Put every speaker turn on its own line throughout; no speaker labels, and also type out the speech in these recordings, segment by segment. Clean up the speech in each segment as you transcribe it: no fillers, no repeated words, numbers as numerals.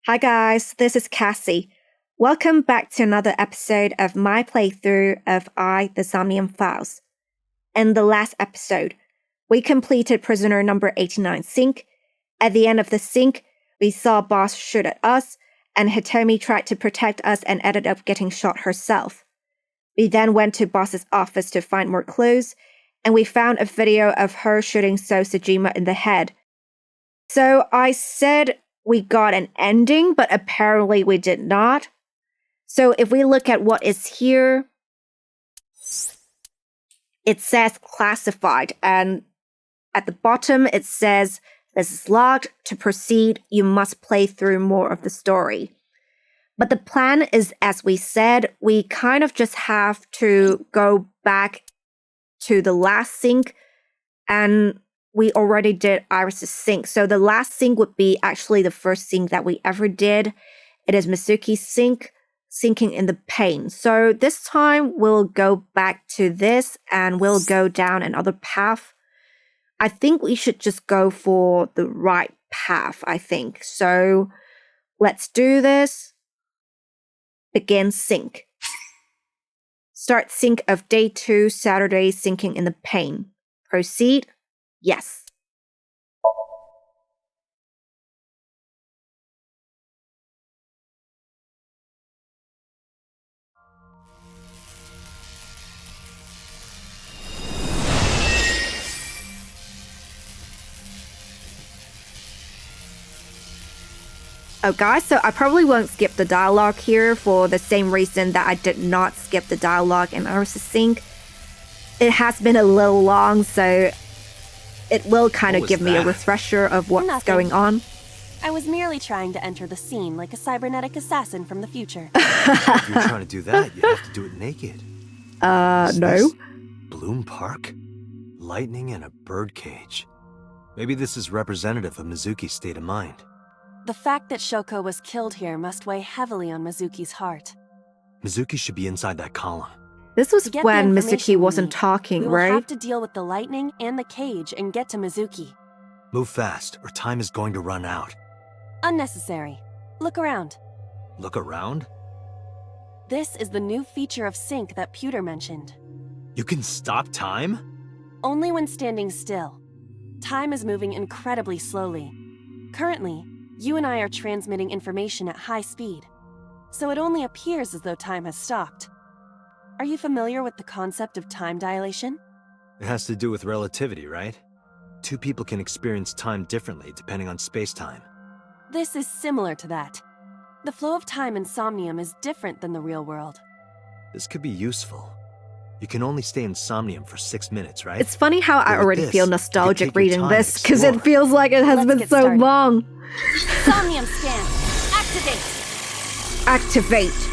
Hi guys, this is Cassie. Welcome back to another episode of my playthrough of the Somnium Files. In the last episode, we completed prisoner number 89 PSYNC. At the end of the PSYNC, we saw Boss shoot at us, and Hitomi tried to protect us and ended up getting shot herself. We then went to Boss's office to find more clues, and we found a video of her shooting So Sejima in the head. So I said we got an ending, but apparently we did not. So if we look at what is here, it says classified, and at the bottom it says this is logged. To proceed, you must play through more of the story. But the plan is, as we said, we kind of just have to go back to the last PSYNC, and we already did Iris' PSYNC. So the last PSYNC would be actually the first PSYNC that we ever did. It is Mizuki's PSYNC, Syncing in the PaiN. So this time we'll go back to this and we'll go down another path. I think we should just go for the right path, I think. So let's do this. Begin PSYNC. Start PSYNC of day 2, Saturday, Syncing in the PaiN. Proceed. Yes. Oh guys, so I probably won't skip the dialogue here for the same reason that I did not skip the dialogue in Iris' PSYNC. It has been a little long, so it will kind of give me a refresher of what's going on.
I was merely trying to enter the scene like a cybernetic assassin from the future.
If you're trying to do that, you have to do it naked.
No.
Bloom Park? Lightning and a birdcage. Maybe this is representative of Mizuki's state of mind.
The fact that Shoko was killed here must weigh heavily on Mizuki's heart.
Mizuki should be inside that column.
This was when Mizuki wasn't talking, right?
We will have to deal with the lightning and the cage and get to Mizuki.
Move fast, or time is going to run out.
Unnecessary. Look around.
Look around?
This is the new feature of PSYNC that Pewter mentioned.
You can stop time?
Only when standing still. Time is moving incredibly slowly. Currently, you and I are transmitting information at high speed, so it only appears as though time has stopped. Are you familiar with the concept of time dilation?
It has to do with relativity, right? Two people can experience time differently depending on space-time.
This is similar to that. The flow of time in Somnium is different than the real world.
This could be useful. You can only stay in Somnium for 6 minutes, right?
It's funny how I already feel nostalgic reading this, because it feels like it has been so long.
Somnium scan. Activate.
Activate.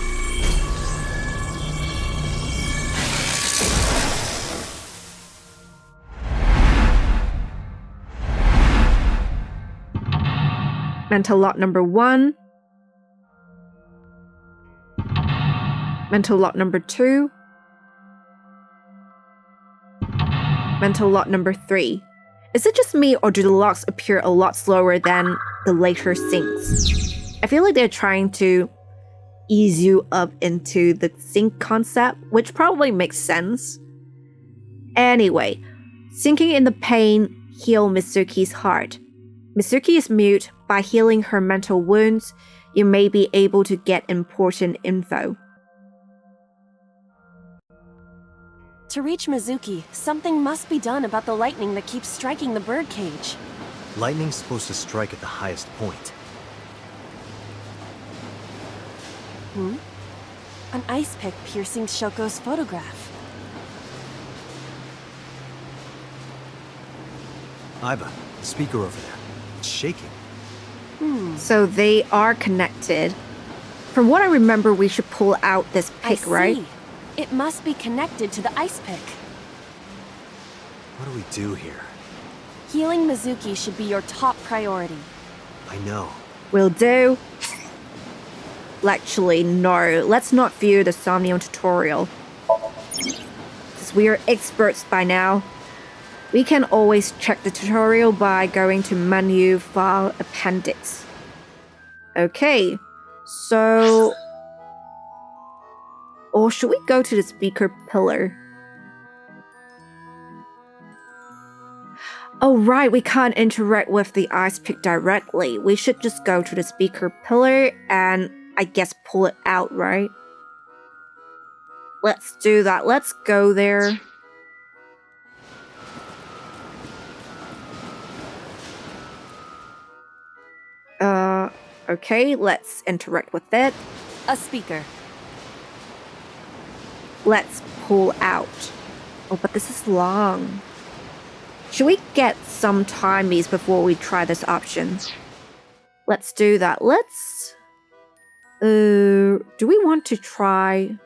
Mental lot number 1. Mental lot number 2. Mental lot number 3. Is it just me, or do the locks appear a lot slower than the later PSYNCs? I feel like they're trying to ease you up into the PSYNC concept, which probably makes sense. Anyway, Syncing in the PaiN, heal Mizuki's heart. Mizuki is mute. By healing her mental wounds, you may be able to get important info.
To reach Mizuki, something must be done about the lightning that keeps striking the birdcage.
Lightning's supposed to strike at the highest point.
An ice pick piercing Shoko's photograph.
Aiba, the speaker over there. It's shaking.
So they are connected. From what I remember, we should pull out this pick, right?
It must be connected to the ice pick.
What do we do here?
Healing Mizuki should be your top priority.
I know.
Will do. Actually, no. Let's not view the Somnium tutorial. Since we are experts by now, we can always check the tutorial by going to Menu, File, Appendix. Okay, so... Or should we go to the speaker pillar? Oh right, we can't interact with the ice pick directly. We should just go to the speaker pillar and I guess pull it out, right? Let's do that. Let's go there. Okay, let's interact with it.
A speaker.
Let's pull out. Oh, but this is long. Should we get some timies before we try this option? Let's do that. Let's... do we want to try...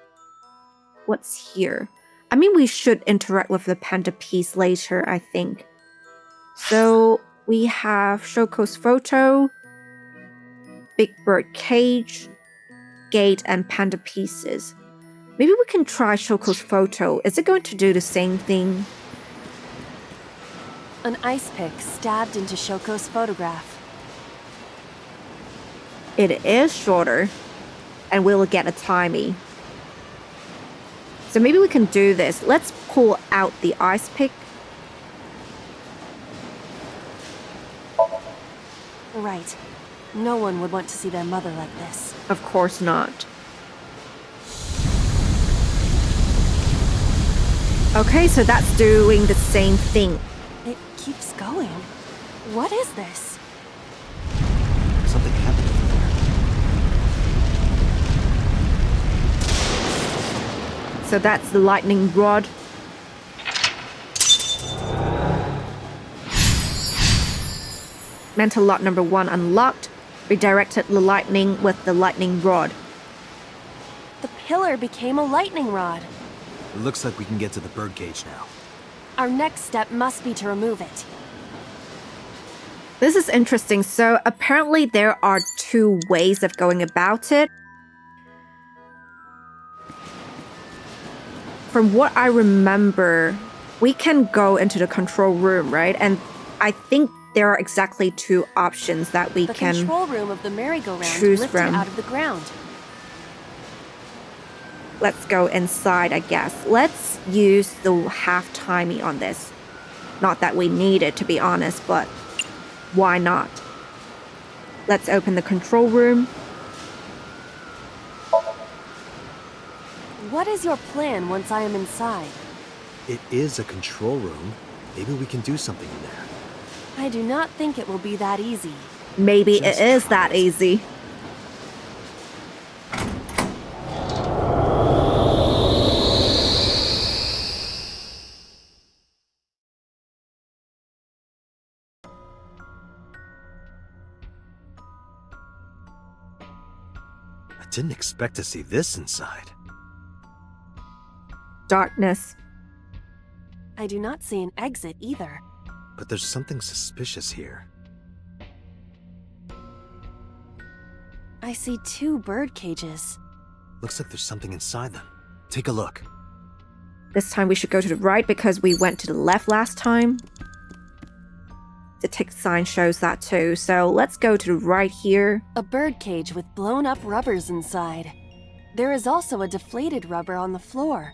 What's here? I mean, we should interact with the panda piece later, I think. So, we have Shoko's photo, Big Bird cage, gate, and panda pieces. Maybe we can try Shoko's photo. Is it going to do the same thing?
An ice pick stabbed into Shoko's photograph.
It is shorter, and we'll get a timey. So maybe we can do this. Let's pull out the ice pick.
Right. No one would want to see their mother like this.
Of course not. Okay, so that's doing the same thing.
It keeps going. What is this?
Something happened over there.
So that's the lightning rod. Mental lock number 1 unlocked. Redirected the lightning with the lightning rod.
The pillar became a lightning rod.
It looks like we can get to the birdcage now.
Our next step must be to remove it.
This is interesting. So apparently there are 2 ways of going about it. From what I remember, we can go into the control room, right? And I think there are exactly 2 options that we can
The control room of the merry-go-round
choose
lifted
from.
out of the ground.
Let's go inside, I guess. Let's use the half-timey on this. Not that we need it, to be honest, but why not? Let's open the control room.
What is your plan once I am inside?
It is a control room. Maybe we can do something in there.
I do not think it will be that easy.
Maybe
Just
it is
try
that
it.
easy.
I didn't expect to see this inside.
Darkness.
I do not see an exit either.
But there's something suspicious here.
I see 2 bird cages.
Looks like there's something inside them. Take a look.
This time we should go to the right because we went to the left last time. The tick sign shows that too, so let's go to the right here.
A bird cage with blown up rubbers inside. There is also a deflated rubber on the floor.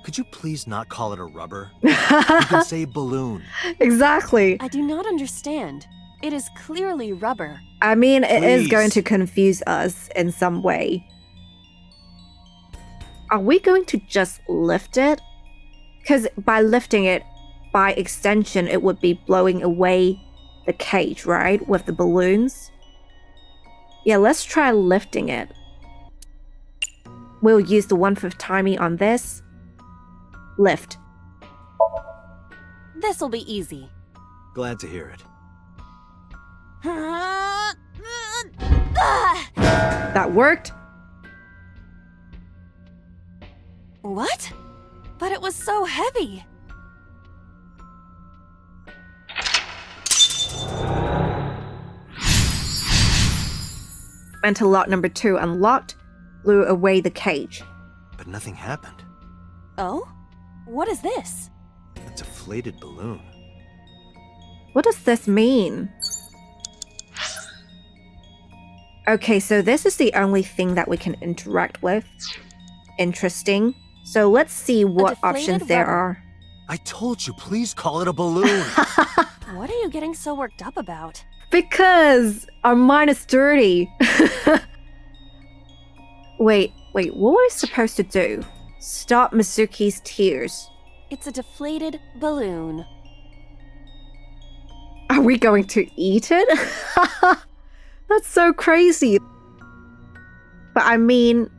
Could you please not call it a rubber? You can say balloon.
Exactly.
I do not understand. It is clearly rubber.
I mean, it is
Please.
going to confuse us in some way. Are we going to just lift it? Because by lifting it, by extension, it would be blowing away the cage, right? With the balloons. Yeah, let's try lifting it. We'll use the 1/5 timey on this. Lift.
This'll be easy.
Glad to hear it.
That worked.
What? But it was so heavy.
Mental lock number 2 unlocked. Blew away the cage.
But nothing happened.
Oh? What is this?
A deflated balloon.
What does this mean? Okay, so this is the only thing that we can interact with. Interesting. So let's see what options there are.
I told you, please call it a balloon.
What are you getting so worked up about?
Because our mind is dirty. Wait, what was I supposed to do? Stop Mizuki's tears.
It's a deflated balloon.
Are we going to eat it? That's so crazy. But I mean,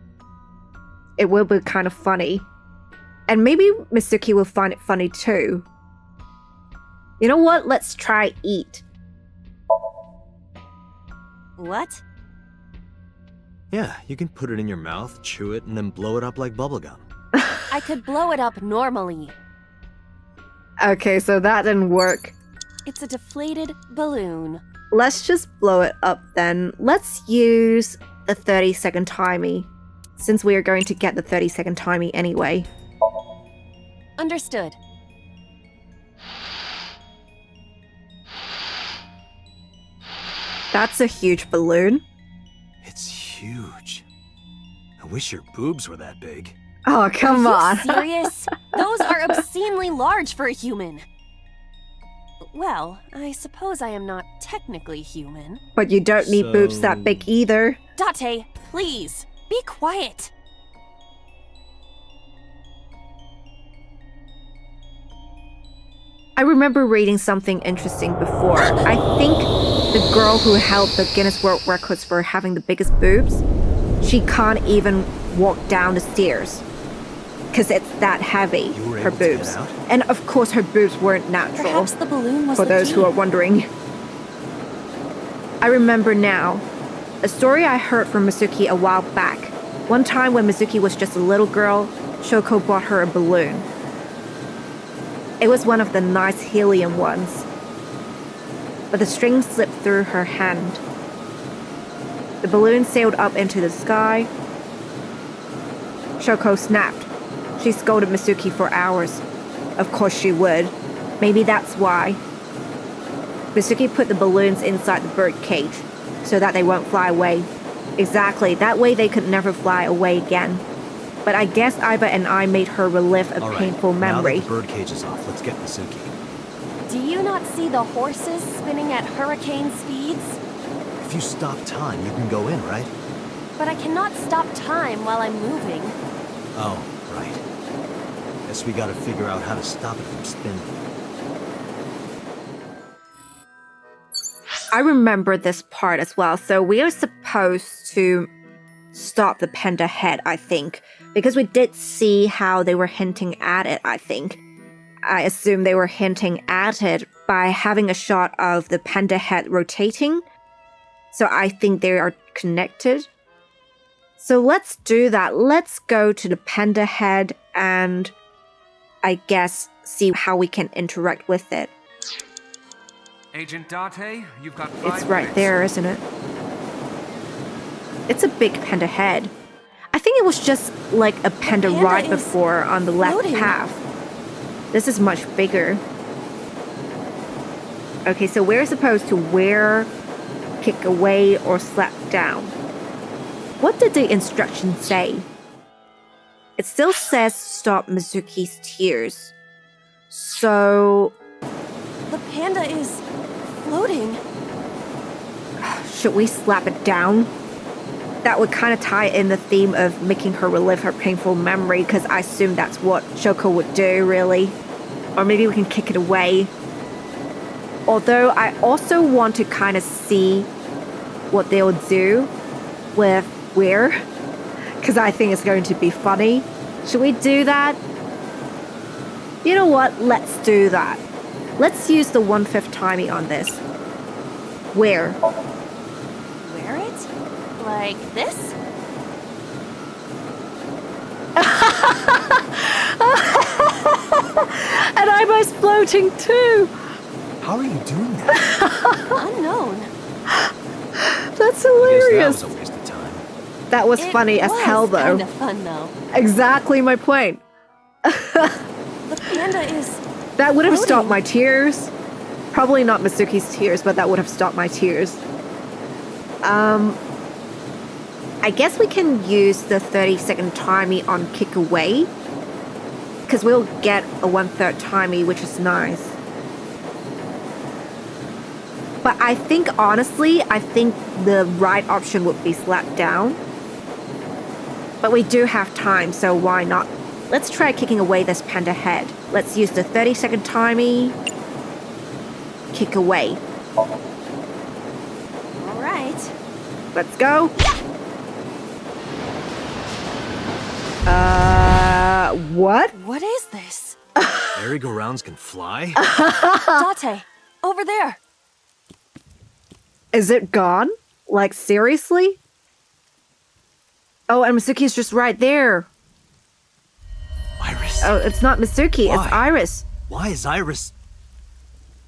it will be kind of funny. And maybe Mizuki will find it funny too. You know what? Let's try eat.
What?
Yeah, you can put it in your mouth, chew it, and then blow it up like bubblegum.
I could blow it up normally.
Okay, so that didn't work.
It's a deflated balloon.
Let's just blow it up then. Let's use a 30-second timey, since we are going to get the 30-second timey anyway.
Understood.
That's a huge balloon.
It's huge. I wish your boobs were that big.
Oh, come on.
Are you serious? Those are obscenely large for a human. Well, I suppose I am not technically human.
But you don't need boobs that big either.
Date, please, be quiet.
I remember reading something interesting before. I think the girl who held the Guinness World Records for having the biggest boobs, she can't even walk down the stairs. Because it's that heavy, her boobs. And of course her boobs weren't natural.
Perhaps the balloon was
for
the
those
key.
who are wondering. I remember now, a story I heard from Mizuki a while back. One time when Mizuki was just a little girl, Shoko bought her a balloon. It was one of the nice helium ones. But the string slipped through her hand. The balloon sailed up into the sky. Shoko snapped. She scolded Mizuki for hours. Of course she would. Maybe that's why. Mizuki put the balloons inside the bird cage, so that they won't fly away. Exactly, that way they could never fly away again. But I guess Aiba and I made her relive a painful memory.
Now that the bird cage is off, let's get Mizuki.
Do you not see the horses spinning at hurricane speeds?
If you stop time, you can go in, right?
But I cannot stop time while I'm moving.
Oh, right. Guess we gotta figure out how to stop it from spinning.
I remember this part as well. So we are supposed to stop the panda head, I think. Because we did see how they were hinting at it, I think. I assume they were hinting at it by having a shot of the panda head rotating. So I think they are connected. So let's do that. Let's go to the panda head and I guess see how we can interact with it.
Agent Date, you've got 5
It's right
minutes.
there, isn't it? It's a big panda head. I think it was just like a panda
panda
right
is
before on the left
floating.
path. This is much bigger. Okay, so we're supposed to wear, kick away, or slap down. What did the instructions say? It still says stop Mizuki's tears. So,
The panda is floating.
should we slap it down? That would kind of tie in the theme of making her relive her painful memory, because I assume that's what Shoko would do, really. Or maybe we can kick it away. Although I also want to kind of see what they'll do with Weir, because I think it's going to be funny. Should we do that? You know what? Let's do that. Let's use the 1/5 timey on this. Where?
Wear it? Like this?
And I was floating too!
How are you doing that?
Unknown.
That's
Guess that
hilarious!
was a waste of time.
That was
It
funny as
was
hell, though.
Kinda fun though.
Exactly my point.
The panda is.
That would have
floating.
stopped my tears. Probably not Mizuki's tears, but that would have stopped my tears. I guess we can use the 30-second timey on kick away, because we'll get a 1/3 timey, which is nice. But I think, honestly, the right option would be slap down. But we do have time, so why not? Let's try kicking away this panda head. Let's use the 30-second timey. Kick away.
All right.
Let's go. What?
What is this?
Merry-go-rounds can fly?
Date, over there.
Is it gone? Like, seriously? Oh, and Mizuki's just right there.
Iris.
Oh, it's not Mizuki,
Why?
it's Iris.
Why is Iris...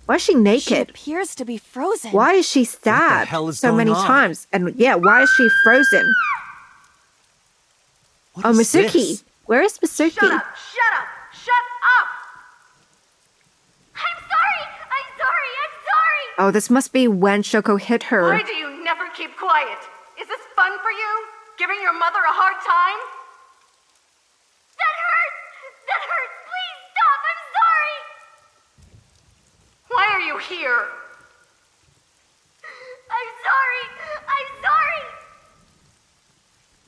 Why is she
She
naked?
appears to be frozen.
Why is she stabbed
hell is
so
going
many
on?
times? And yeah, why is she frozen?
What
Oh,
is
Mizuki.
this?
Where is Mizuki?
Shut up! Shut up! Shut up! I'm sorry! I'm sorry! I'm sorry!
Oh, this must be when Shoko hit her.
Why do you never keep quiet? Is this fun for you? Giving your mother a hard time? That hurts! That hurts! Please stop! I'm sorry! Why are you here? I'm sorry! I'm sorry!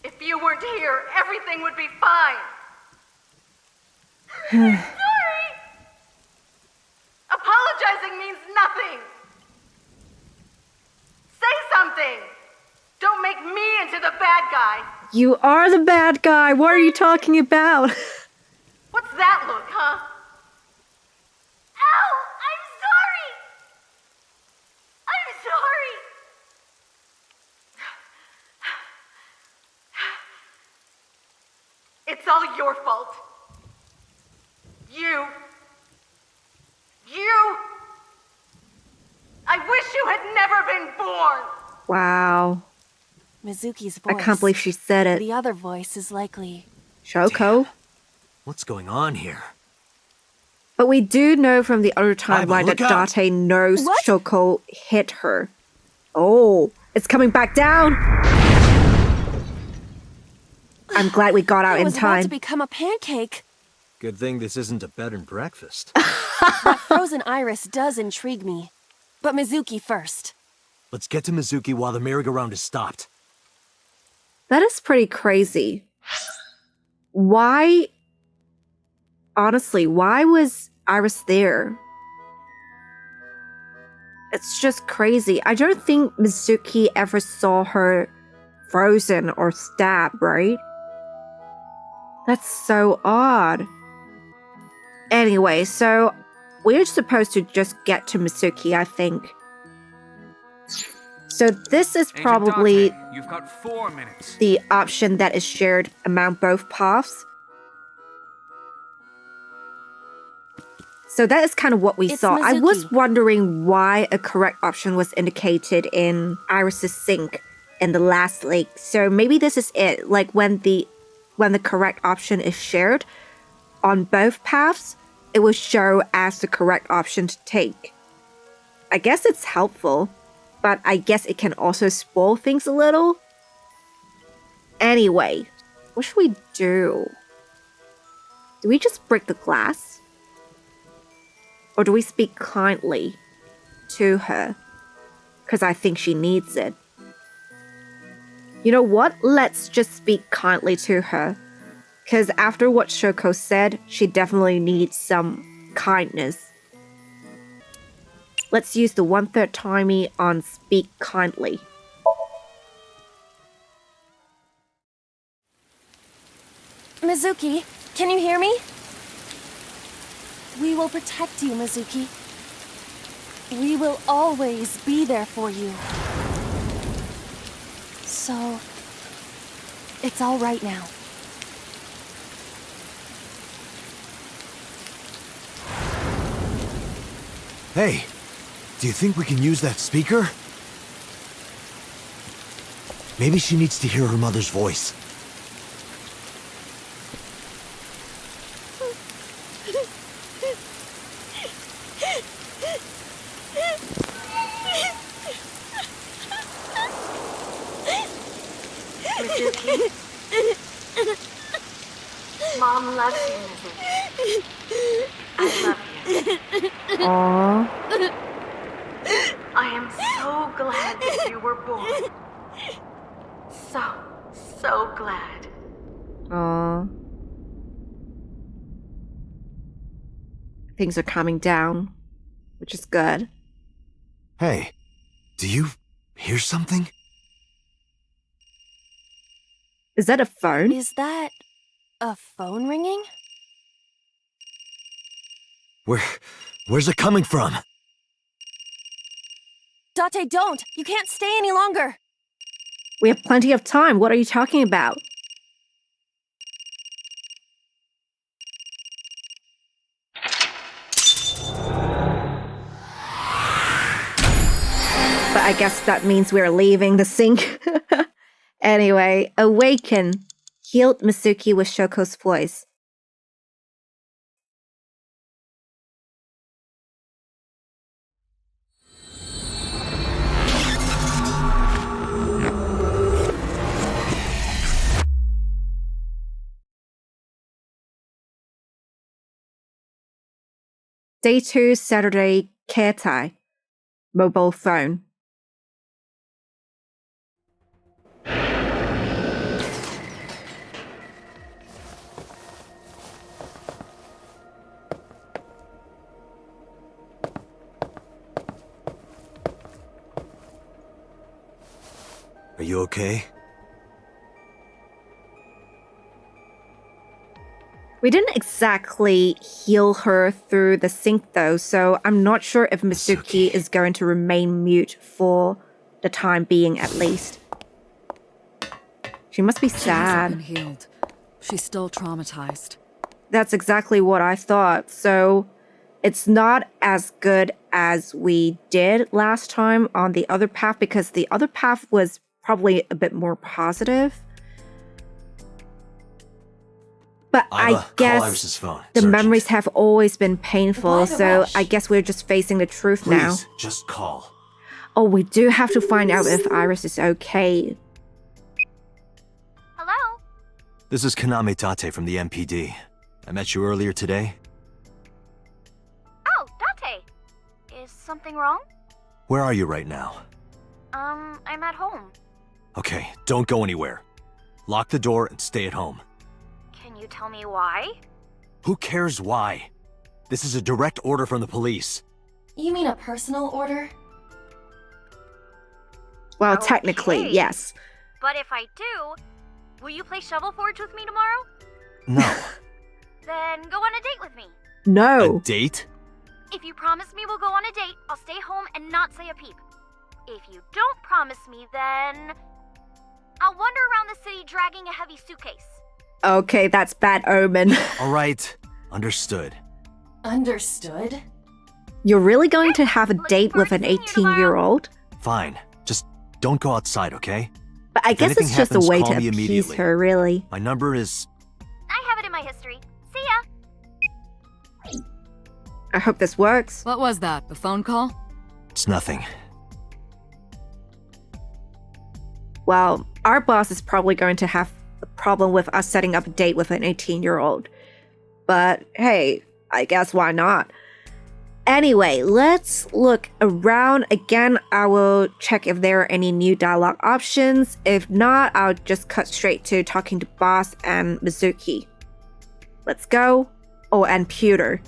If you weren't here, everything would be fine. I'm sorry! Apologizing means nothing! Say something! Don't make me into the bad guy!
You are the bad guy. What are you talking about?
What's that look, huh? Ow! I'm sorry! I'm sorry! It's all your fault. You. I wish you had never been born!
Wow.
Mizuki's voice.
I can't believe she said it.
The other voice is likely...
Shoko?
What's going on here?
But we do know from the other timeline that
look out.
Date knows
What?
Shoko hit her. Oh, it's coming back down! I'm glad we got out
It
in
was about to
time.
become a pancake.
Good thing this isn't a bed and breakfast.
That frozen iris does intrigue me. But Mizuki first.
Let's get to Mizuki while the merry-go-round is stopped.
That is pretty crazy. Why... Honestly, why was Iris there? It's just crazy. I don't think Mizuki ever saw her frozen or stabbed, right? That's so odd. Anyway, so we're supposed to just get to Mizuki, I think. So this is
Agent
probably
Date, you've got 4 minutes.
the option that is shared among both paths. So that is kind of what we
It's
saw. I was
Mizuki.
wondering why a correct option was indicated in Iris's sync in the last lake. So maybe this is it. Like when the correct option is shared on both paths, it will show as the correct option to take. I guess it's helpful, but I guess it can also spoil things a little. Anyway, what should we do? Do we just break the glass? Or do we speak kindly to her? Because I think she needs it. You know what? Let's just speak kindly to her. Because after what Shoko said, she definitely needs some kindness. Let's use the 1/3 timey on speak kindly.
Mizuki, can you hear me? We will protect you, Mizuki. We will always be there for you. So, it's all right now.
Hey, do you think we can use that speaker? Maybe she needs to hear her mother's voice.
Mizuki. Mom loves you, Mizuki. I love you.
Aww.
I am so glad that you were born. So glad.
Aww. Things are calming down, which is good.
Hey, do you hear something?
Is that a phone?
Is that a phone ringing?
Where's it coming from?
Date, don't! You can't stay any longer!
We have plenty of time. What are you talking about? But I guess that means we're leaving the sink. Anyway, awaken. Healed Mizuki with Shoko's voice. Day 2, Saturday, Ketai. Mobile phone.
Are you okay?
We didn't exactly heal her through the sync though, so I'm not sure if Mizuki is going to remain mute for the time being at least. She must be
She hasn't been
sad.
healed. She's still traumatized.
That's exactly what I thought. So it's not as good as we did last time on the other path because the other path was probably a bit more positive. But I
Call
guess
Iris's phone.
the
It's urgent.
memories have always been painful,
Why the
so
rush?
I guess we're just facing the truth now.
Please, just call.
Oh, we do have to find out if Iris is okay.
Hello?
This is Kaname Tate from the MPD. I met you earlier today.
Oh, Date. Is something wrong?
Where are you right now?
I'm at home.
Okay, don't go anywhere. Lock the door and stay at home.
Can you tell me why?
Who cares why? This is a direct order from the police.
You mean a personal order?
Well,
Okay.
technically, yes.
But if I do, will you play Shovel Forge with me tomorrow?
No.
Then go on a date with me.
No.
A date?
If you promise me we'll go on a date, I'll stay home and not say a peep. If you don't promise me, then I'll wander around the city dragging a heavy suitcase.
Okay, that's bad omen.
All right. Understood.
Understood?
You're really going to have a
Looking
date with
forward
an
to seeing you
18-year-old?
Fine. Just don't go outside, okay?
But I
If
guess
anything
it's just a
happens,
way
call
to
me
appease
immediately.
her, really.
My number is...
I have it in my history. See ya!
I hope this works.
What was that? The phone call?
It's nothing.
Well, our boss is probably going to have a problem with us setting up a date with an 18-year-old. But hey, I guess why not? Anyway, let's look around. Again, I will check if there are any new dialogue options. If not, I'll just cut straight to talking to boss and Mizuki. Let's go. Oh, and pewter.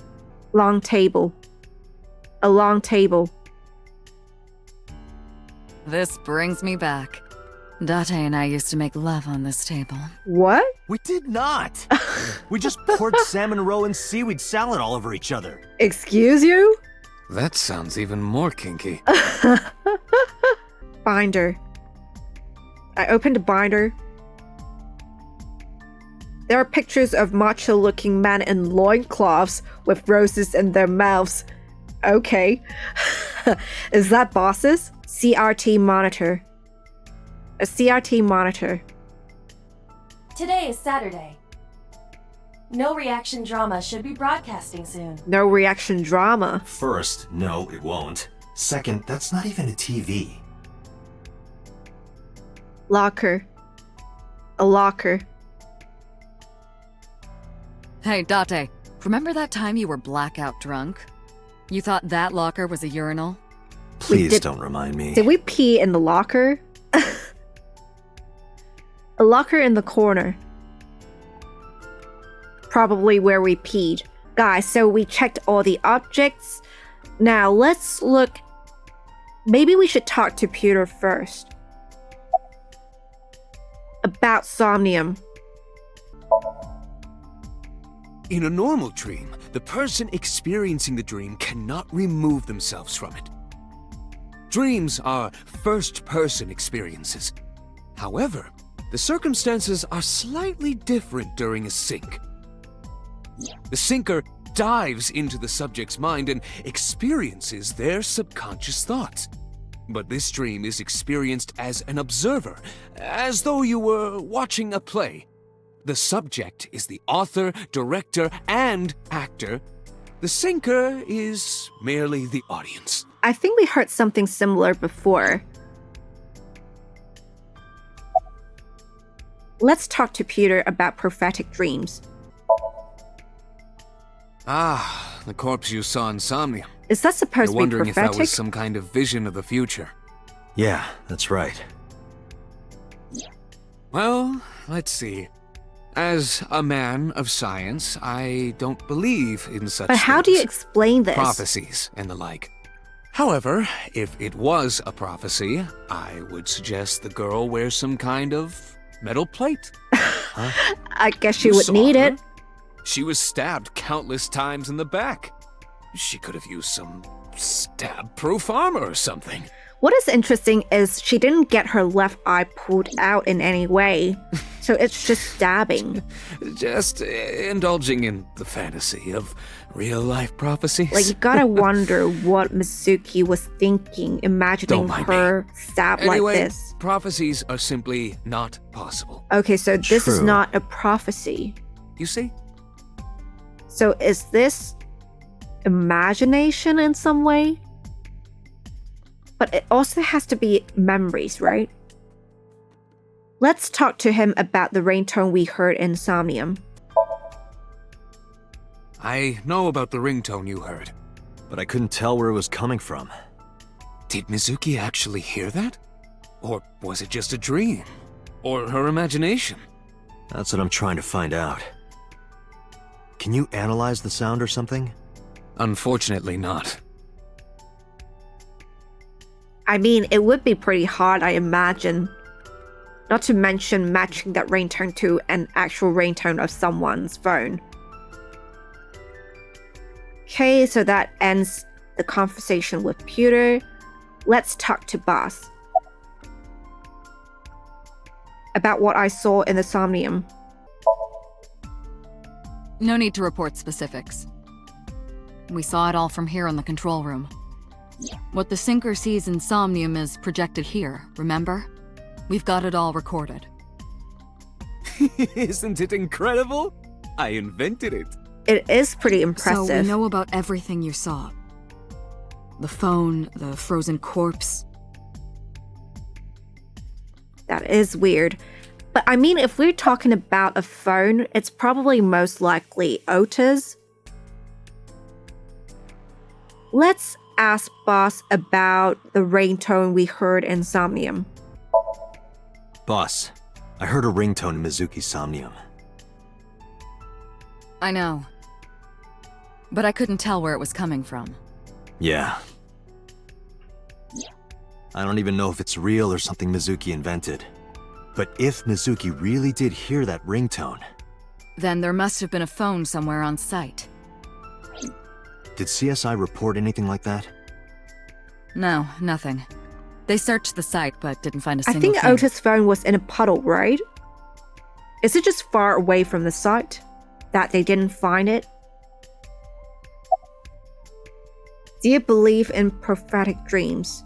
Long table. A long table.
This brings me back. Date and I used to make love on this table.
What?
We did not! We just poured salmon roe and seaweed salad all over each other.
Excuse you?
That sounds even more kinky.
Binder. I opened the binder. There are pictures of macho-looking men in loincloths with roses in their mouths. Okay. Is that bosses? CRT monitor. A CRT monitor.
Today is Saturday. No reaction drama should be broadcasting soon.
No reaction drama.
First, no, it won't. Second, that's not even a TV.
Locker. A locker.
Hey, Date, remember that time you were blackout drunk? You thought that locker was a urinal?
Please don't remind me.
Did we pee in the locker? A locker in the corner. Probably where we peed. Guys, so we checked all the objects. Now let's look. Maybe we should talk to Peter first. About Somnium.
In a normal dream, the person experiencing the dream cannot remove themselves from it. Dreams are first-person experiences. However, the circumstances are slightly different during a sync. The syncer dives into the subject's mind and experiences their subconscious thoughts. But this dream is experienced as an observer, as though you were watching a play. The subject is the author, director, and actor. The syncer is merely the audience.
I think we heard something similar before. Let's talk to Peter about prophetic dreams.
Ah, the corpse you saw in Somnium.
Is that supposed
You're
to be
wondering if
prophetic?
that was some kind of vision of the future.
Yeah, that's right.
Well, let's see. As a man of science, I don't believe in such
But how do you
things.
explain this?
Prophecies and the like. However, if it was a prophecy, I would suggest the girl wear some kind of metal plate.
I guess she
You
would
saw
need
her.
it.
She was stabbed countless times in the back. She could have used some stab-proof armor or something.
What is interesting is she didn't get her left eye pulled out in any way. So it's just stabbing.
Just indulging in the fantasy of real-life prophecies.
Like, you gotta wonder what Mizuki was thinking, imagining
Don't mind
her stabbed
Anyway,
like this.
prophecies are simply not possible.
Okay, so this is
True.
not a prophecy.
You see?
So is this imagination in some way? But it also has to be memories, right? Let's talk to him about the ringtone we heard in Somnium.
I know about the ringtone you heard.
But I couldn't tell where it was coming from.
Did Mizuki actually hear that? Or was it just a dream? Or her imagination?
That's what I'm trying to find out. Can you analyze the sound or something?
Unfortunately not.
I mean, it would be pretty hard, I imagine. Not to mention matching that ringtone to an actual ringtone of someone's phone. Okay, so that ends the conversation with Peter. Let's talk to Boss. About what I saw in the Somnium.
No need to report specifics. We saw it all from here in the control room. What the syncer sees in Somnium is projected here, remember? We've got it all recorded.
Isn't it incredible? I invented it.
It is pretty impressive.
So we know about everything you saw. The phone, the frozen corpse.
That is weird. But I mean, if we're talking about a phone, it's probably most likely Ota's. Let's ask Boss about the ringtone we heard in Somnium.
Boss, I heard a ringtone in Mizuki's Somnium.
I know. But I couldn't tell where it was coming from.
Yeah. I don't even know if it's real or something Mizuki invented. But if Mizuki really did hear that ringtone...
Then there must have been a phone somewhere on site.
Did CSI report anything like that?
No, nothing. They searched the site but didn't find a
I
single
think
thing.
Ota's phone was in a puddle, right? Is it just far away from the site that they didn't find it? Do you believe in prophetic dreams?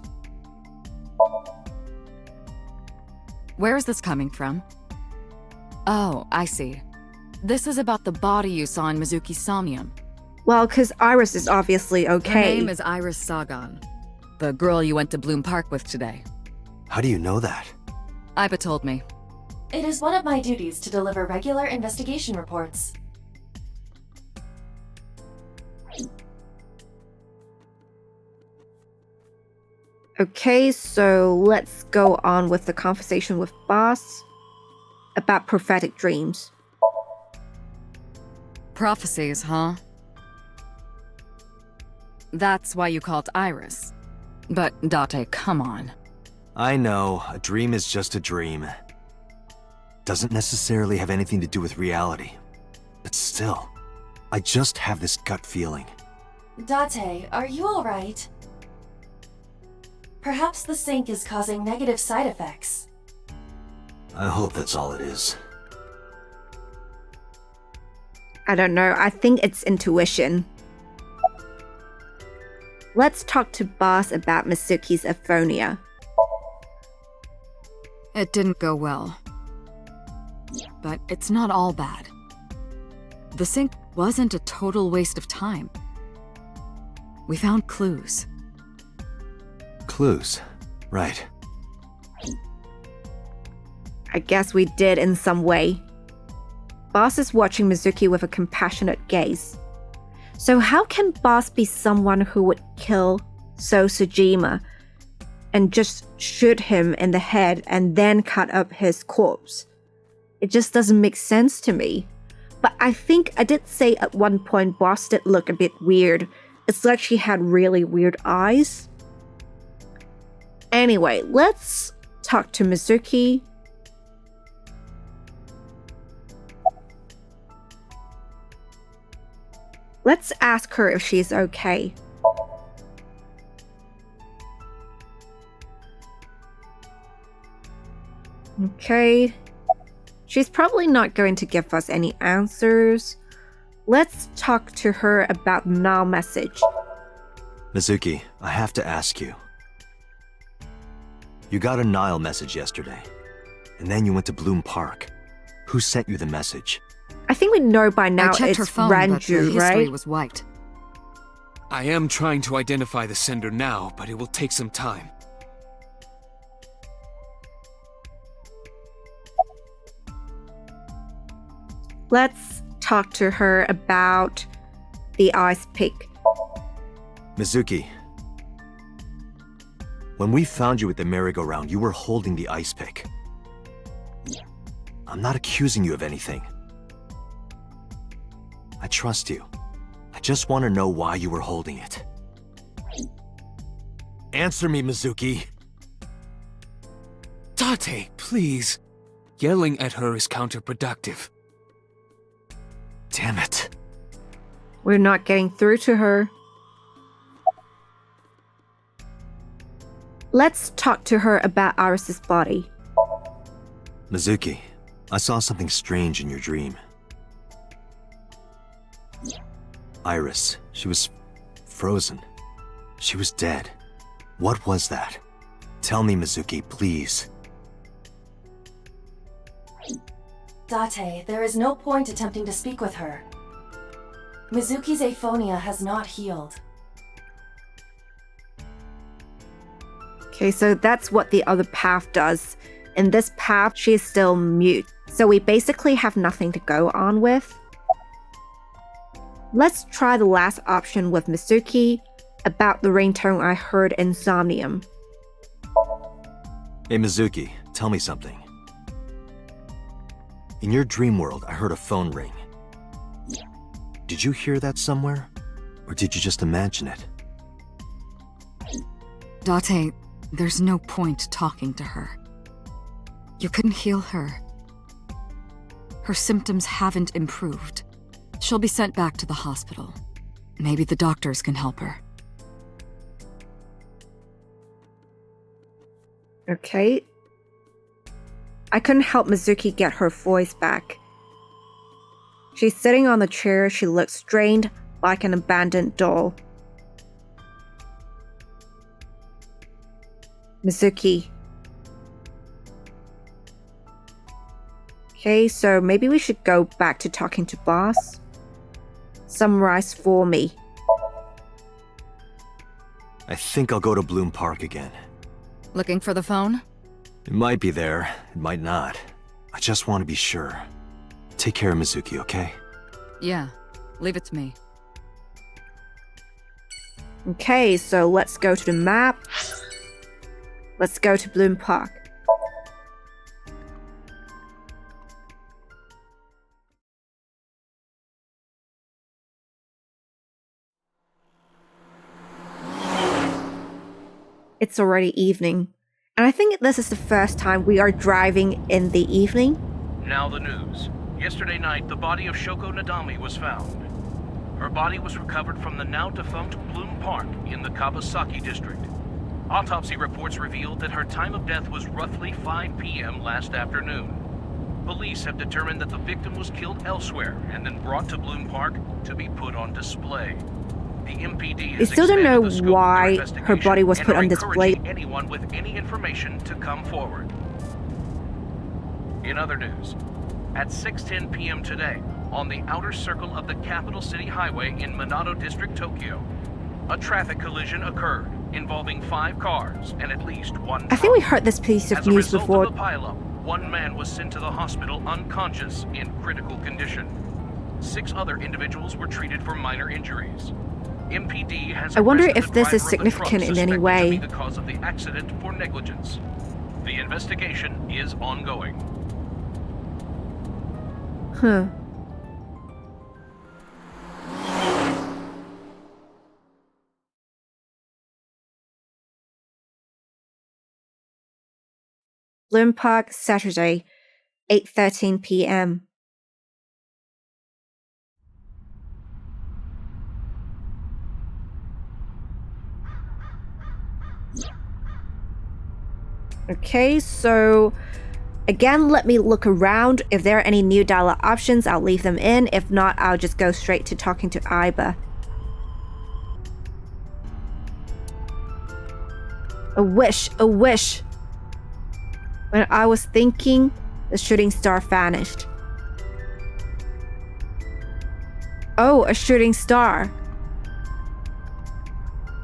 Where is this coming from? Oh, I see. This is about the body you saw in Mizuki's Somnium.
Well, because Iris is obviously
Her
okay.
name is Iris Sagan, the girl you went to Bloom Park with today.
How do you know that?
Iba told me.
It is one of my duties to deliver regular investigation reports.
Okay, so let's go on with the conversation with Boss about prophetic dreams.
Prophecies, huh? That's why you called Iris. But, Date, come on.
I know, a dream is just a dream. Doesn't necessarily have anything to do with reality. But still, I just have this gut feeling.
Date, are you alright? Perhaps the sync is causing negative side effects.
I hope that's all it is.
I don't know, I think it's intuition. Let's talk to Boss about Mizuki's aphonia.
It didn't go well. But it's not all bad. The sync wasn't a total waste of time. We found clues.
Clues. Right.
I guess we did in some way. Boss is watching Mizuki with a compassionate gaze. So how can Boss be someone who would kill So Tsujima and just shoot him in the head and then cut up his corpse? It just doesn't make sense to me. But I think I did say at one point Boss did look a bit weird. It's like she had really weird eyes. Anyway, let's talk to Mizuki. Let's ask her if she's okay. Okay. She's probably not going to give us any answers. Let's talk to her about the now message.
Mizuki, I have to ask you. You got a Nile message yesterday, and then you went to Bloom Park. Who sent you the message?
I think we know by now
I checked
it's
her phone, but the
Ranju,
history
right?
was wiped.
I am trying to identify the sender now, but it will take some time.
Let's talk to her about the ice pick.
Mizuki, when we found you at the merry-go-round, you were holding the ice pick. I'm not accusing you of anything. I trust you. I just want to know why you were holding it. Answer me, Mizuki.
Date, please. Yelling at her is counterproductive.
Damn it.
We're not getting through to her. Let's talk to her about Iris's body.
Mizuki, I saw something strange in your dream. Iris, she was frozen. She was dead. What was that? Tell me, Mizuki, please.
Date, there is no point attempting to speak with her. Mizuki's aphonia has not healed.
Okay, so that's what the other path does. In this path, she is still mute. So we basically have nothing to go on with. Let's try the last option with Mizuki about the ringtone I heard in Somnium.
Hey, Mizuki, tell me something. In your dream world, I heard a phone ring. Did you hear that somewhere? Or did you just imagine it?
Date, there's no point talking to her. You couldn't heal her. Her symptoms haven't improved. She'll be sent back to the hospital. Maybe the doctors can help her.
Okay. I couldn't help Mizuki get her voice back. She's sitting on the chair. She looks strained, like an abandoned doll. Mizuki. Okay, so maybe we should go back to talking to Boss. Summarize for me.
I think I'll go to Bloom Park again.
Looking for the phone?
It might be there, it might not. I just want to be sure. Take care of Mizuki, okay?
Yeah, leave it to me.
Okay, so let's go to the map. Let's go to Bloom Park. It's already evening, and I think this is the first time we are driving in the evening.
Now the news. Yesterday night, the body of Shoko Nadami was found. Her body was recovered from the now-defunct Bloom Park in the Kawasaki district. Autopsy reports revealed that her time of death was roughly 5 p.m. last afternoon. Police have determined that the victim was killed elsewhere and then brought to Bloom Park to be put on display. The MPD
We
has
still don't know
expanded the scope of their
why her
investigation
body was
and
put
are
on display.
encouraging anyone with any information to come forward. In other news, at 6:10 p.m. today, on the outer circle of the capital city highway in Minato District, Tokyo, a traffic collision occurred involving 5 cars and at least one truck.
I think we heard this piece of
As a
news
result
before.
of the pileup, one man was sent to the hospital unconscious in critical condition. 6 other individuals were treated for minor injuries. MPD has
I wonder
arrested
if
the
this is
driver of the truck
significant in any
suspected to
way.
be the cause of the accident for negligence. The investigation is ongoing.
Huh. Bloom Park, Saturday, 8:13 p.m. Okay, so again, let me look around. If there are any new dialogue options, I'll leave them in. If not, I'll just go straight to talking to Aiba. A wish, a wish. When I was thinking, the shooting star vanished. Oh, a shooting star.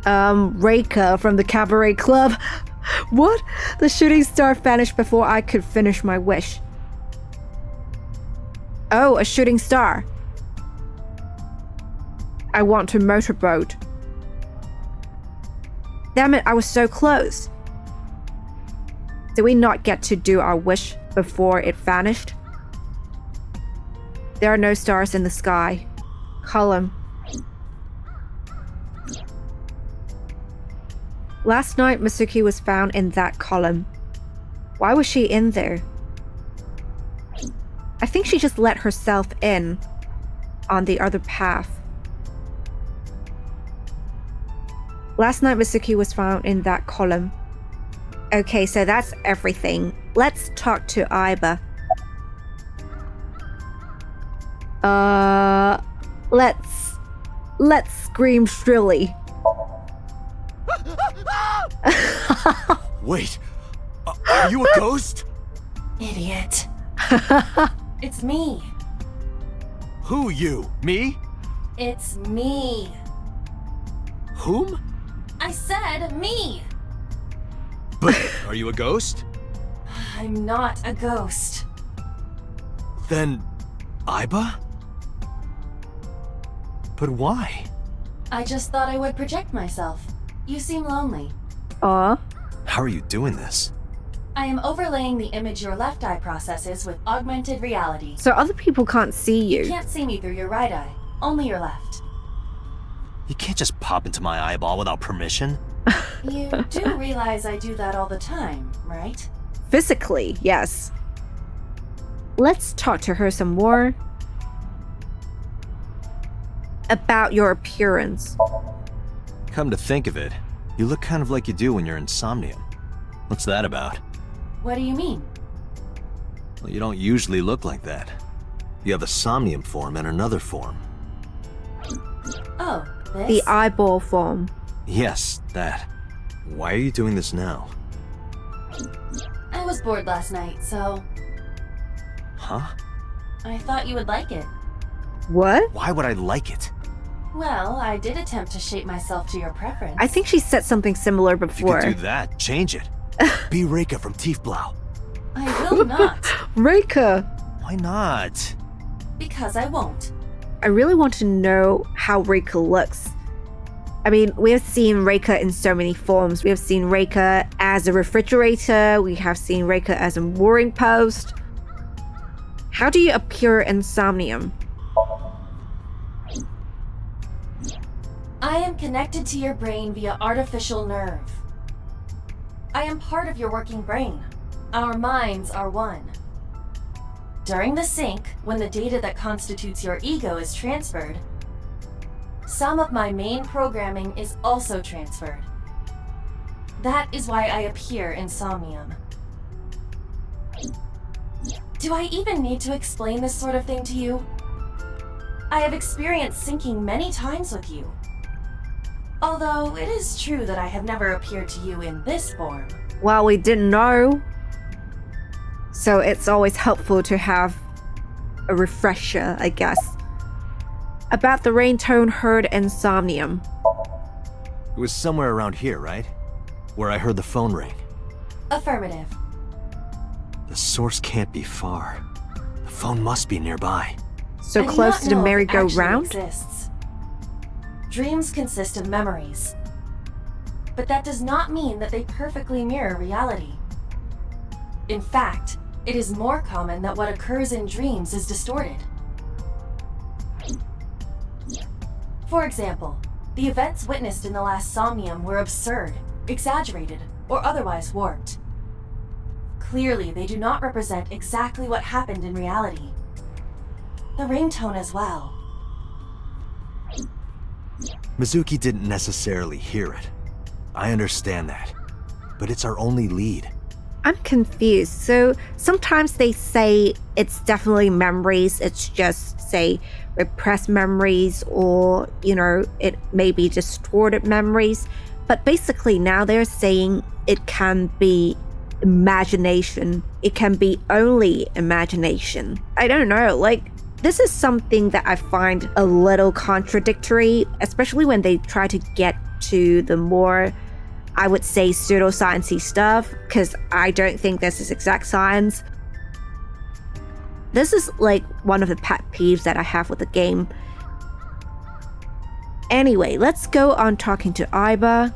Reika from the Cabaret Club. What? The shooting star vanished before I could finish my wish. Oh, a shooting star. I want to motorboat. Damn it, I was so close. Did we not get to do our wish before it vanished? There are no stars in the sky. Column. Last night, Mizuki was found in that column. Why was she in there? I think she just let herself in on the other path. Last night, Mizuki was found in that column. Okay, so that's everything. Let's talk to Aiba. Let's scream shrilly.
Wait, are you a ghost?
Idiot. It's me.
Who you? Me?
It's me.
Whom?
I said me.
But are you a ghost?
I'm not a ghost.
Then, Aiba?
But why?
I just thought I would project myself. You seem lonely.
Aw.
How are you doing this?
I am overlaying the image your left eye processes with augmented reality.
So other people can't see
You
you.
can't see me through your right eye, only your left.
You can't just pop into my eyeball without permission.
You do realize I do that all the time, right?
Physically, yes. Let's talk to her some more. About your appearance.
Come to think of it, you look kind of like you do when you're in Somnium. What's that about?
What do you mean?
Well, you don't usually look like that. You have a Somnium form and another form.
Oh, this?
The eyeball form.
Yes, that. Why are you doing this now?
I was bored last night, so
Huh?
I thought you would like it.
What?
Why would I like it?
Well, I did attempt to shape myself to your preference.
I think she said something similar
If you
before.
could do that, change it. Be Reika from Tiefblau.
I will will not.
Reika!
Why not?
Because I won't.
I really want to know how Reika looks. I mean, we have seen Reika in so many forms. We have seen Reika as a refrigerator. We have seen Reika as a mooring post. How do you appear in Somnium?
I am connected to your brain via artificial nerve. I am part of your working brain. Our minds are one. During the sync, when the data that constitutes your ego is transferred, some of my main programming is also transferred. That is why I appear in Somnium. Do I even need to explain this sort of thing to you? I have experienced syncing many times with you. Although it is true that I have never appeared to you in this form.
Well, we didn't know. So it's always helpful to have a refresher, I guess. About the rain tone heard in Somnium.
It was somewhere around here, right? Where I heard the phone ring.
Affirmative.
The source can't be far. The phone must be nearby.
So
I do
close
not
to the
know if it actually
merry-go-round?
exists. Dreams consist of memories. But that does not mean that they perfectly mirror reality. In fact, it is more common that what occurs in dreams is distorted. For example, the events witnessed in the last Somnium were absurd, exaggerated, or otherwise warped. Clearly, they do not represent exactly what happened in reality. The ringtone as well.
Mizuki didn't necessarily hear it. I understand that. But it's our only lead.
I'm confused. So sometimes they say it's definitely memories. It's just, say, repressed memories or, it may be distorted memories. But basically now they're saying it can be imagination. It can be only imagination. I don't know, this is something that I find a little contradictory, especially when they try to get to the more, I would say, pseudoscience-y stuff, because I don't think this is exact science. This is one of the pet peeves that I have with the game. Anyway, let's go on talking to Aiba.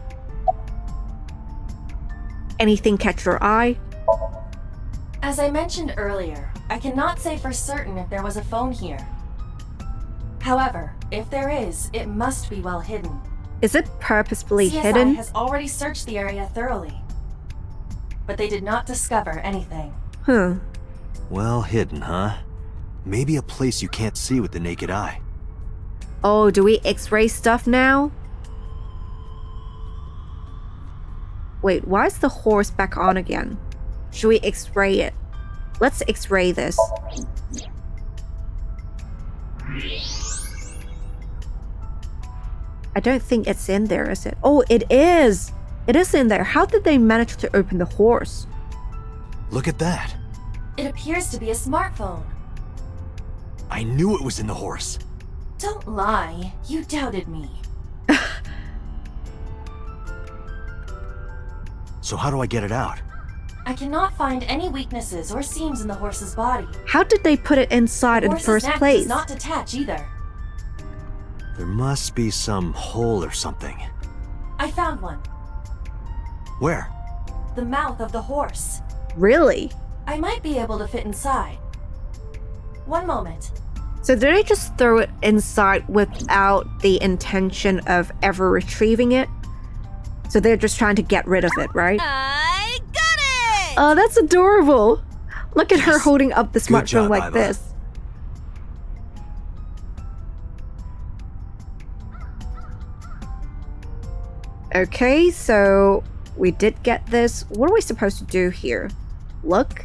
Anything catch your eye?
As I mentioned earlier, I cannot say for certain if there was a phone here. However, if there is, it must be well hidden.
Is it purposefully
CSI
hidden?
has already searched the area thoroughly, but they did not discover anything.
Well hidden, huh? Maybe a place you can't see with the naked eye.
Oh, do we X-ray stuff now? Wait, why is the horse back on again? Should we X-ray it? Let's X-ray this. I don't think it's in there, is it? Oh, it is! It is in there. How did they manage to open the horse?
Look at that.
It appears to be a smartphone.
I knew it was in the horse.
Don't lie. You doubted me.
So how do I get it out?
I cannot find any weaknesses or seams in the horse's body.
How did they put it inside in the
horse's
first
neck
place?
does not detach either.
There must be some hole or something.
I found one.
Where?
The mouth of the horse.
Really?
I might be able to fit inside. One moment.
So did they just throw it inside without the intention of ever retrieving it? So they're just trying to get rid of it, right?
I got it!
Oh, that's adorable. Look at her holding up the
Good
smartphone
job,
like
Aiba.
this. Okay, so we did get this. What are we supposed to do here? Look?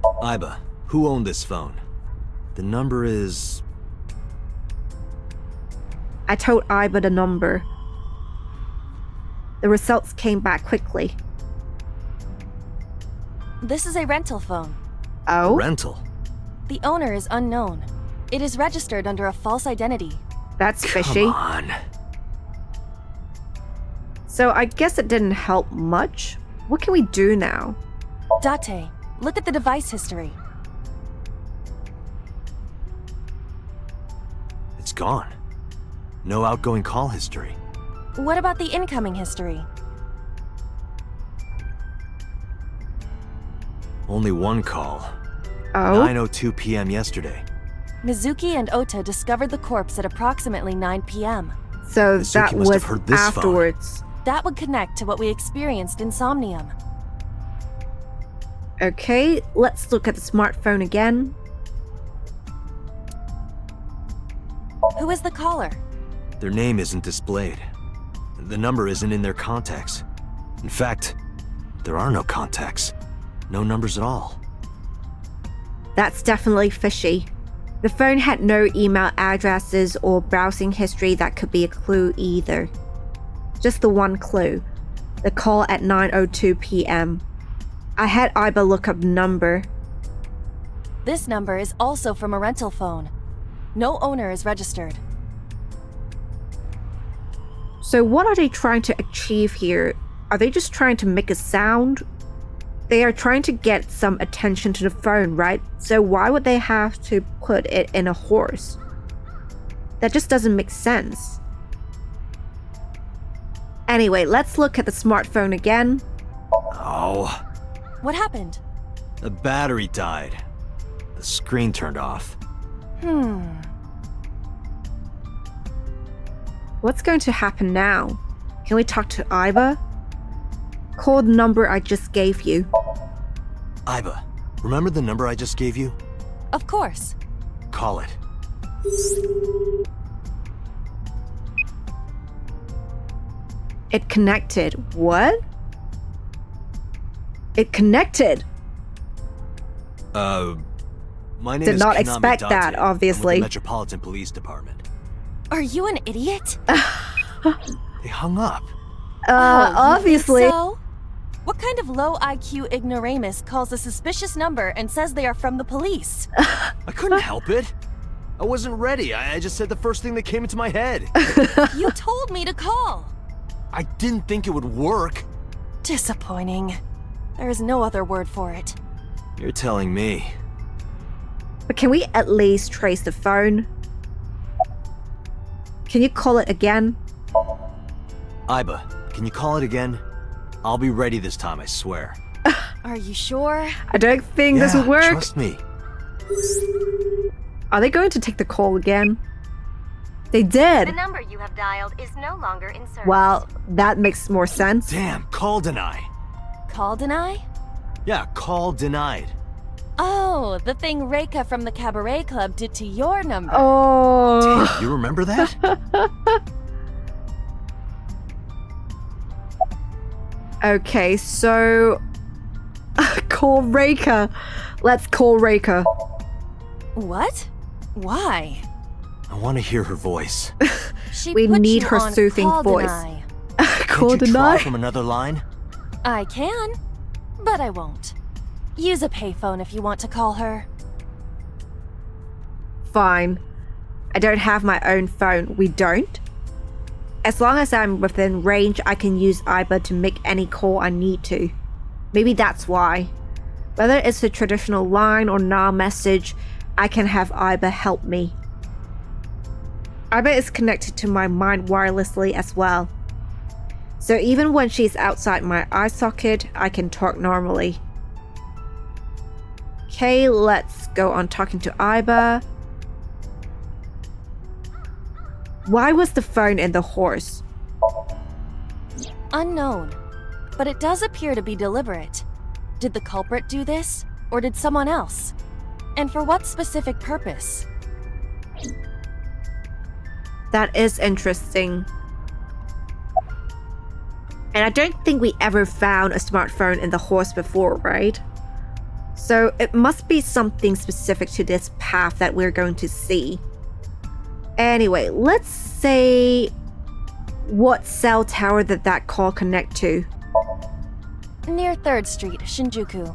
Aiba, who owned this phone? The number is...
I told Aiba the number. The results came back quickly.
This is a rental phone.
Oh?
rental.
The owner is unknown. It is registered under a false identity.
That's fishy.
Come on.
So I guess it didn't help much. What can we do now?
Date, look at the device history.
It's gone. No outgoing call history.
What about the incoming history?
Only one call.
Oh?
9:02 p.m. yesterday.
Mizuki and Ota discovered the corpse at approximately 9 p.m.
So
Mizuki
that
must have
was
heard this phone.
afterwards.
That would connect to what we experienced in Somnium.
Okay, let's look at the smartphone again.
Who is the caller?
Their name isn't displayed. The number isn't in their contacts. In fact, there are no contacts. No numbers at all.
That's definitely fishy. The phone had no email addresses or browsing history that could be a clue either. Just the one clue. The call at 9:02 p.m. I had Iba look up the number.
This number is also from a rental phone. No owner is registered.
So what are they trying to achieve here? Are they just trying to make a sound? They are trying to get some attention to the phone, right? So why would they have to put it in a horse? That just doesn't make sense. Anyway, let's look at the smartphone again.
Oh,
What happened?
the battery died. The screen turned off.
What's going to happen now? Can we talk to Iba? Call the number I just gave you.
Iba, remember the number I just gave you?
Of course.
Call it.
It connected. What? It connected.
My name
Did
is
not
Konami
expect
Date.
that,
I'm with
obviously.
the Metropolitan Police Department.
Are you an idiot?
They hung up.
You
Obviously.
think so? What kind of low IQ ignoramus calls a suspicious number and says they are from the police?
I couldn't help it. I wasn't ready. I just said the first thing that came into my head.
You told me to call.
I didn't think it would work.
Disappointing. There is no other word for it.
You're telling me.
But can we at least trace the phone? Can you call it again?
Iba, can you call it again? I'll be ready this time, I swear.
Are you sure?
I don't think this will work.
Trust me.
Are they going to take the call again? They
The
did.
number you have dialed is no longer in service.
Well, that makes more sense.
Damn, call deny.
Call deny?
Yeah, call denied.
Oh, the thing Reika from the Cabaret Club did to your number.
Oh.
Damn, you remember that?
Okay, so call Reika. Let's call Reika.
What? Why?
I want to hear her voice.
She
We
put
need
you
her
on
soothing
call
voice.
deny.
Call
Can't you try
deny.
from another line?
I can, but I won't. Use a payphone if you want to call her.
Fine. I don't have my own phone. We don't? As long as I'm within range, I can use Iba to make any call I need to. Maybe that's why. Whether it's a traditional line or now message, I can have Iba help me. Iba is connected to my mind wirelessly as well. So even when she's outside my eye socket, I can talk normally. Okay, let's go on talking to Iba. Why was the phone in the horse?
Unknown. But it does appear to be deliberate. Did the culprit do this? Or did someone else? And for what specific purpose?
That is interesting. And I don't think we ever found a smartphone in the horse before, right? So it must be something specific to this path that we're going to see. Anyway, let's say what cell tower did that call connect to?
Near 3rd Street, Shinjuku.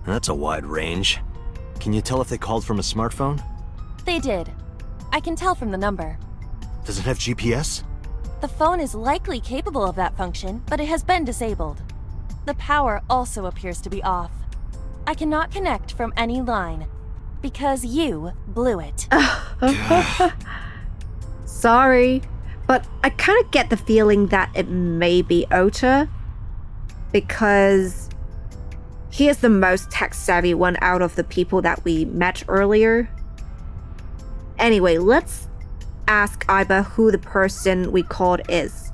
That's a wide range. Can you tell if they called from a smartphone?
They did. I can tell from the number.
Does it have GPS?
The phone is likely capable of that function, but it has been disabled. The power also appears to be off. I cannot connect from any line. Because you blew it.
Sorry, but I kind of get the feeling that it may be Ota, because he is the most tech-savvy one out of the people that we met earlier. Anyway, let's ask Iba who the person we called is.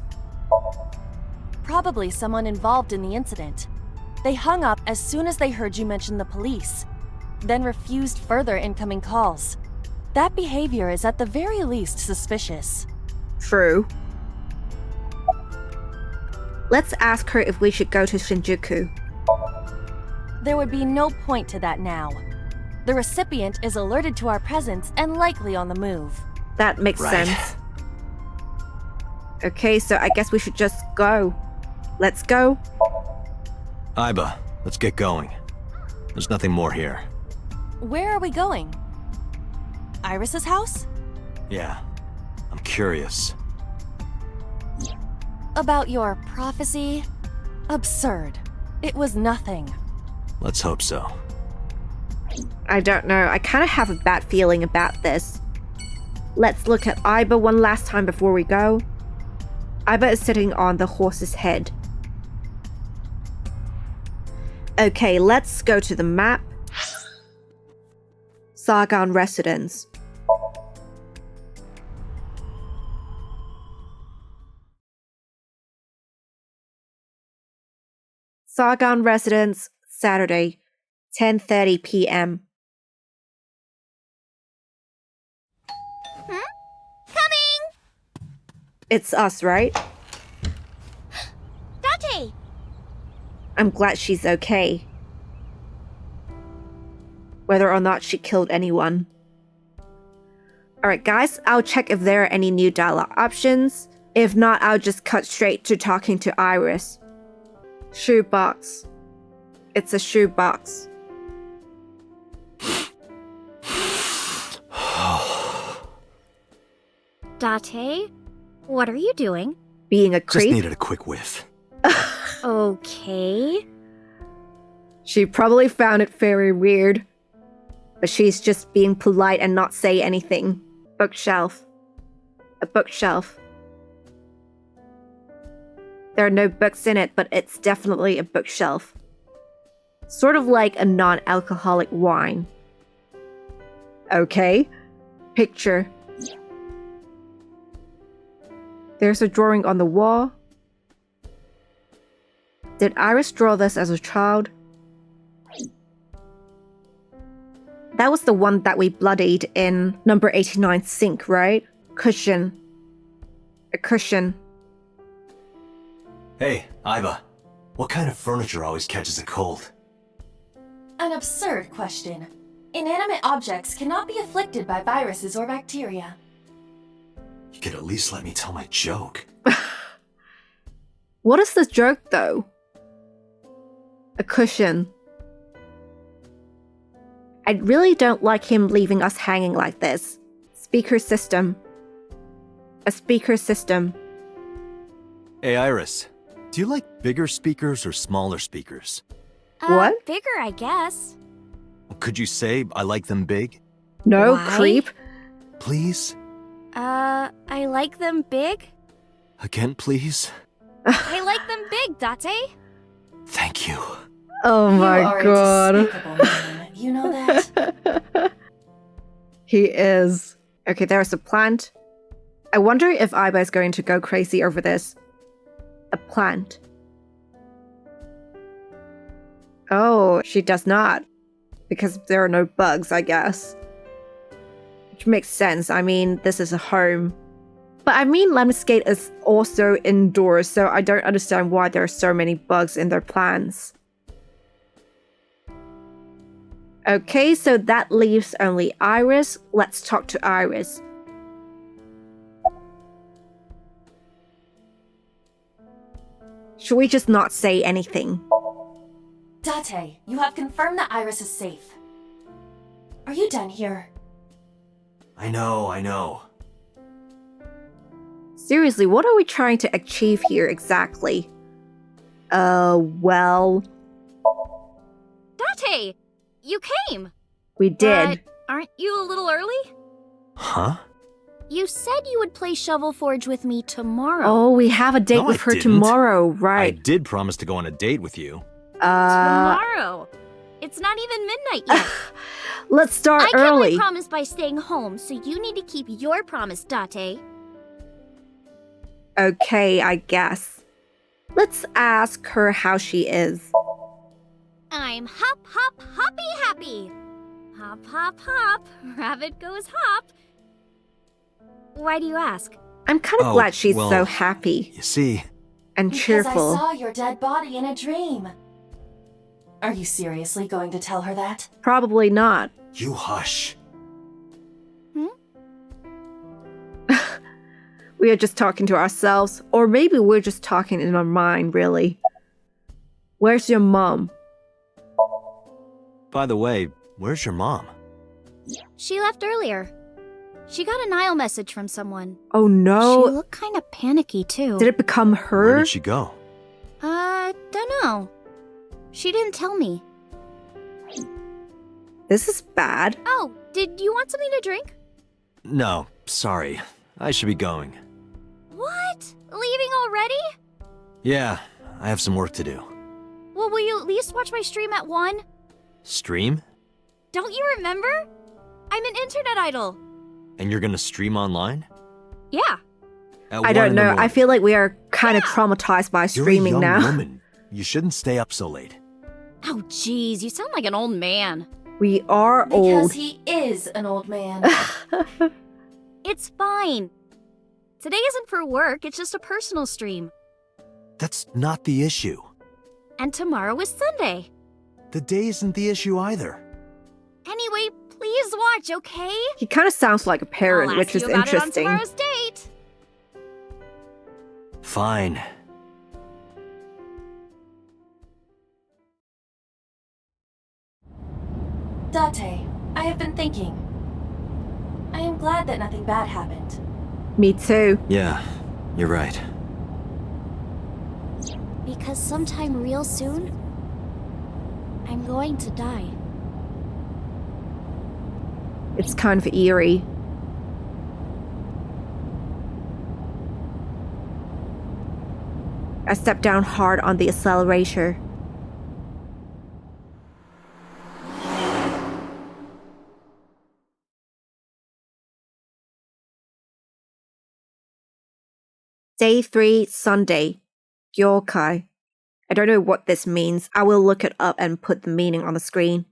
Probably someone involved in the incident. They hung up as soon as they heard you mention the police, then refused further incoming calls. That behavior is at the very least suspicious.
True. Let's ask her if we should go to Shinjuku.
There would be no point to that now. The recipient is alerted to our presence and likely on the move.
That makes sense. Okay, so I guess we should just go. Let's go.
Iba, let's get going. There's nothing more here.
Where are we going? Iris's house?
Yeah, I'm curious.
About your prophecy? Absurd. It was nothing.
Let's hope so.
I don't know. I kind of have a bad feeling about this. Let's look at Iba one last time before we go. Iba is sitting on the horse's head. Okay, let's go to the map. Sargon Residence. Sargon Residence, Saturday, 10:30 p.m.
Coming!
It's us, right?
Date!
I'm glad she's okay. Whether or not she killed anyone. Alright guys, I'll check if there are any new dialogue options. If not, I'll just cut straight to talking to Iris. Shoebox. It's a shoebox.
Date, what are you doing?
Being a creep.
Just needed a quick whiff.
Okay.
She probably found it very weird. But she's just being polite and not say anything. Bookshelf. A bookshelf. There are no books in it, but it's definitely a bookshelf. Sort of like a non-alcoholic wine. Okay. Picture. There's a drawing on the wall. Did Iris draw this as a child? That was the one that we bloodied in number 89 PSYNC, right? Cushion. A cushion.
Hey, Iba. What kind of furniture always catches a cold?
An absurd question. Inanimate objects cannot be afflicted by viruses or bacteria.
You could at least let me tell my joke.
What is the joke, though? A cushion. I really don't like him leaving us hanging like this. Speaker system. A speaker system.
Hey, Iris. Do you like bigger speakers or smaller speakers?
What?
Bigger, I guess.
Could you say I like them big?
No,
Why?
creep.
Please?
I like them big.
Again, please?
I like them big, Date.
Thank you.
Oh my god.
You are a despicable man. You know that?
He is. Okay, there's a plant. I wonder if Iba is going to go crazy over this. A plant. Oh, she does not. Because there are no bugs, I guess. Which makes sense. I mean, this is a home. But I mean, Lemniscate is also indoors, so I don't understand why there are so many bugs in their plants. Okay, so that leaves only Iris. Let's talk to Iris. Should we just not say anything?
Date, you have confirmed that Iris is safe. Are you done here?
I know.
Seriously, what are we trying to achieve here exactly? Well...
Date, you came.
We did.
But aren't you a little early?
Huh?
You said you would play Shovel Forge with me tomorrow.
Oh, we have a date
No,
with
I
her
didn't.
tomorrow,
I
right?
did promise to go on a date with you.
Tomorrow. It's not even midnight yet.
Let's start
I kept
early.
my promise by staying home, so you need to keep your promise, Date.
Okay, I guess. Let's ask her how she is.
I'm hop, hop, hoppy happy. Hop, hop, hop. Rabbit goes hop. Why do you ask?
I'm kind of
Oh,
glad she's
well,
so happy
You see,
and cheerful.
Because I saw your dead body in a dream. Are you seriously going to tell her that?
Probably not.
you hush.
We are just talking to ourselves, or maybe we're just talking in our mind, really. Where's your mom?
By the way, where's your mom?
She left earlier. She got a Nile message from someone.
Oh
She
no.
looked kind of panicky, too.
Did it become
Where
her?
did she go?
Don't know. She didn't tell me.
This is bad.
Oh, did you want something to drink?
No, sorry. I should be going.
What? Leaving already?
Yeah, I have some work to do.
Well, will you at least watch my stream at 1?
Stream?
Don't you remember? I'm an internet idol.
And you're gonna stream online?
Yeah.
At
I
1
don't
in the
know. I
morning.
feel like we are kind of traumatized by
You're
streaming
a young
now.
woman. You shouldn't stay up so late.
Oh, jeez, you sound like an old man.
We are old.
he is an old man.
It's fine. Today isn't for work, it's just a personal stream.
That's not the issue.
And tomorrow is Sunday.
The day isn't the issue either.
Anyway, please watch, okay?
He kind of sounds like a parent,
I'll
which
ask
is
you about
interesting.
it on tomorrow's date.
Fine.
Date, I have been thinking. I am glad that nothing bad happened.
Me too.
Yeah, you're right.
Because sometime real soon, I'm going to die.
It's kind of eerie. I stepped down hard on the accelerator. Day 3, Sunday. Gyokai. I don't know what this means. I will look it up and put the meaning on the screen.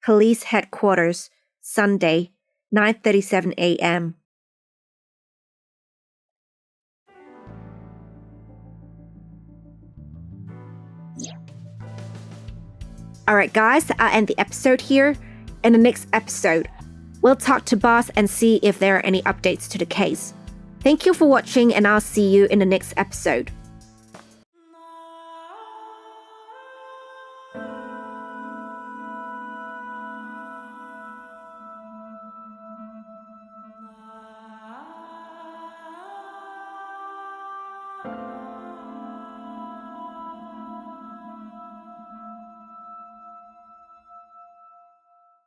Police headquarters, Sunday, 9:37 a.m. Alright guys, I'll end the episode here. In the next episode, we'll talk to boss and see if there are any updates to the case. Thank you for watching and I'll see you in the next episode.